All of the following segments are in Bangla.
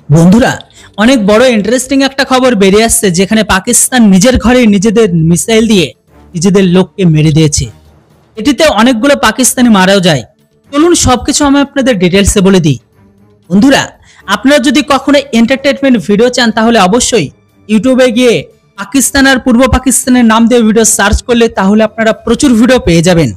বন্ধুরা, অনেক বড় ইন্টারেস্টিং একটা খবর বেরিয়ে আসছে, যেখানে পাকিস্তান নিজের ঘরে নিজেদের মিসাইল দিয়ে নিজেদের লোককে মেরে দিয়েছে। এটিতে অনেকগুলো পাকিস্তানি মারাও যায়। চলুন সবকিছু আমি আপনাদের ডিটেলসে বলে দিই। বন্ধুরা, আপনারা যদি কখনো এন্টারটেইনমেন্ট ভিডিও চান তাহলে অবশ্যই ইউটিউবে গিয়ে পাকিস্তান আর পূর্ব পাকিস্তানের নাম দিয়ে ভিডিও সার্চ করলে তাহলে আপনারা প্রচুর ভিডিও পেয়ে যাবেন।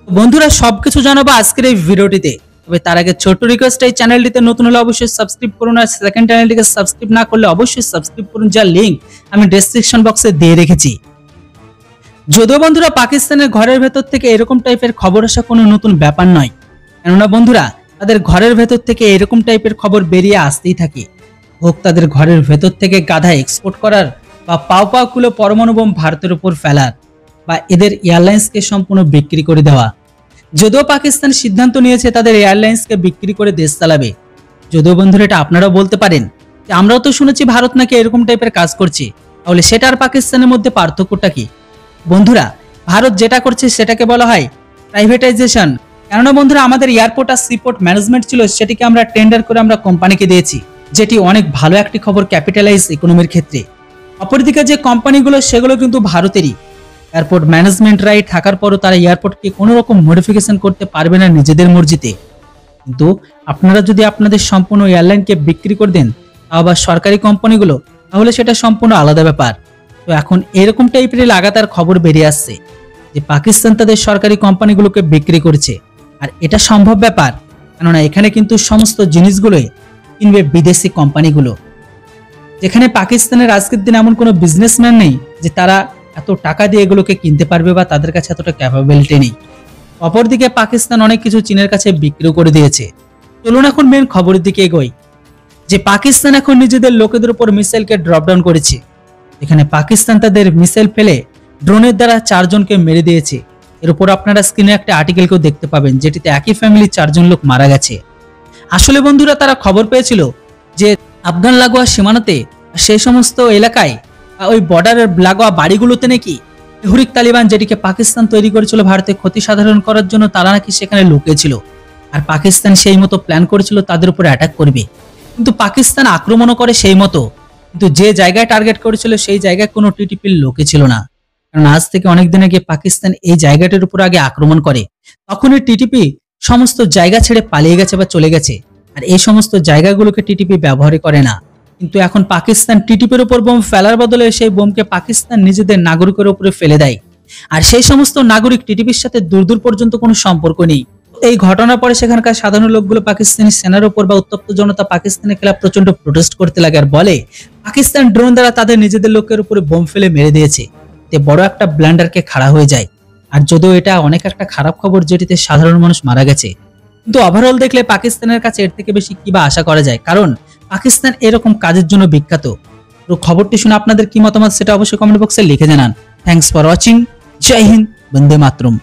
বন্ধুরা, সবকিছু জানাবো আজকের এই ভিডিওটিতে। তবে তার আগে ছোট্ট রিকোয়েস্ট, এই চ্যানেলটিতে নতুন হলে অবশ্যই সাবস্ক্রাইব করুন, আর সেকেন্ড চ্যানেলটিকে সাবস্ক্রাইব না করলে অবশ্যই সাবস্ক্রাইব করুন, যার লিংক আমি ডেসক্রিপশন বক্সে দিয়ে রেখেছি। যদিও বন্ধুরা পাকিস্তানের ঘরের ভেতর থেকে এরকম টাইপের খবর আসা কোনো নতুন ব্যাপার নয়, কেননা বন্ধুরা তাদের ঘরের ভেতর থেকে এরকম টাইপের খবর বেরিয়ে আসতেই থাকে। হোক তাদের ঘরের ভেতর থেকে গাধা এক্সপোর্ট করার, বা পাও পাও কুলো পরমাণু বোম ভারতের উপর ফেলার, বা এদের এয়ারলাইন্সকে সম্পূর্ণ বিক্রি করে দেওয়া। যদিও পাকিস্তান সিদ্ধান্ত নিয়েছে তাদের এয়ারলাইন্সকে বিক্রি করে দেশ চালাবে। যদিও বন্ধুরা এটা আপনারাও বলতে পারেন যে আমরাও তো শুনেছি ভারত নাকি এরকম টাইপের কাজ করছে, তাহলে সেটা আর পাকিস্তানের মধ্যে পার্থক্যটা কি? বন্ধুরা, ভারত যেটা করছে সেটাকে বলা হয় প্রাইভেটাইজেশন। কেননা বন্ধুরা আমাদের এয়ারপোর্ট আর সিপোর্ট ম্যানেজমেন্ট ছিল, সেটিকে আমরা টেন্ডার করে আমরা কোম্পানিকে দিয়েছি, যেটি অনেক ভালো একটি খবর ক্যাপিটালাইজ ইকোনমির ক্ষেত্রে। অপরদিকে যে কোম্পানিগুলো সেগুলো কিন্তু ভারতেরই। এয়ারপোর্ট ম্যানেজমেন্ট রাইট থাকার পরও তারা এয়ারপোর্টকে কোনো রকম মডিফিকেশন করতে পারবে না নিজেদের মর্জিতে। কিন্তু আপনারা যদি আপনাদের সম্পূর্ণ এয়ারলাইনকে বিক্রি করে দেন, তাও আবার সরকারি কোম্পানিগুলো, তাহলে সেটা সম্পূর্ণ আলাদা ব্যাপার। তো এখন এরকম টাইপের লাগাতার খবর বেরিয়ে আসছে যে পাকিস্তান তাদের সরকারি কোম্পানিগুলোকে বিক্রি করছে। আর এটা সম্ভব ব্যাপার, কেননা এখানে কিন্তু সমস্ত জিনিসগুলোই কিনবে বিদেশি কোম্পানিগুলো। যেখানে পাকিস্তানের আজকের দিনে এমন কোনো বিজনেসম্যান নেই যে তারা এত টাকা দিয়ে এগুলোকে কিনতে পারবে, বা তাদের কাছে এতটা ক্যাপাবিলিটি নেই। অপরদিকে পাকিস্তান অনেক কিছু চীনের কাছে বিক্রি করে দিয়েছে। চলুন এখন মেন খবরের দিকে এগোই, যে পাকিস্তান এখন নিজেদের লোকেদের উপর মিসাইলকে ড্রপ ডাউন করেছে। এখানে পাকিস্তান তাদের মিসাইল ফেলে ড্রোনের দ্বারা 4 জনকে মেরে দিয়েছে। এর উপর আপনারা স্ক্রিনে একটা আর্টিকেলকেও দেখতে পাবেন, যেটিতে একই ফ্যামিলির 4 জন লোক মারা গেছে। আসলে বন্ধুরা তারা খবর পেয়েছিল যে আফগান লাগোয়া সীমানাতে, সেই সমস্ত এলাকায়, ওই বর্ডারের লাগোয়া বাড়িগুলোতে নাকি তেহরিক তালিবান, যেটিকে পাকিস্তান তৈরি করেছিল ভারতের ক্ষতি সাধন করার জন্য, তারা নাকি সেখানে লুকিয়েছিল। আর পাকিস্তান সেই মতো প্ল্যান করেছিল তাদের উপরে অ্যাটাক করবে। কিন্তু পাকিস্তান আক্রমণও করে সেই মতো, কিন্তু যে জায়গায় টার্গেট করেছিল সেই জায়গায় কোনো টিটিপির লোকে ছিল না। কারণ আজ থেকে অনেকদিন আগে পাকিস্তান এই জায়গাটির উপর আগে আক্রমণ করে, তখনই টিটিপি সমস্ত জায়গা ছেড়ে পালিয়ে গেছে বা চলে গেছে। আর এই সমস্ত জায়গাগুলোকে টিটিপি ব্যবহারই করে না। কিন্তু এখন পাকিস্তান টিটিপির উপর বোম ফেলার বদলে সেই বোমকে পাকিস্তান নিজেদের নাগরিকের উপরে ফেলে দেয়। আর সেই সমস্ত নাগরিক টিটিপির সাথে দূর দূর পর্যন্ত কোনো সম্পর্ক নেই। এই ঘটনার পরে সেখানকার সাধারণ লোকগুলো পাকিস্তানি সেনার উপর বা উত্তপ্ত জনতা পাকিস্তানের খেলাফ প্রচন্ড প্রোটেস্ট করতে লাগে, আর বলে পাকিস্তান ড্রোন দ্বারা তাদের নিজেদের লোকের উপরে বোম ফেলে মেরে দিয়েছে। এতে বড় একটা ব্ল্যান্ডারকে খাড়া হয়ে যায়। আর যদিও এটা অনেক একটা খারাপ খবর, যেটিতে সাধারণ মানুষ মারা গেছে, কিন্তু ওভারঅল দেখলে পাকিস্তানের কাছে এর থেকে বেশি কি বা আশা করা যায়, কারণ পাকিস্তান এরকম কাজের জন্য বিখ্যাত। তো খবরটি শুনে আপনাদের কি মতামত সেটা অবশ্যই কমেন্ট বক্সে লিখে জানান। Thanks for watching. জয় হিন্দ, বন্দে মাতরম।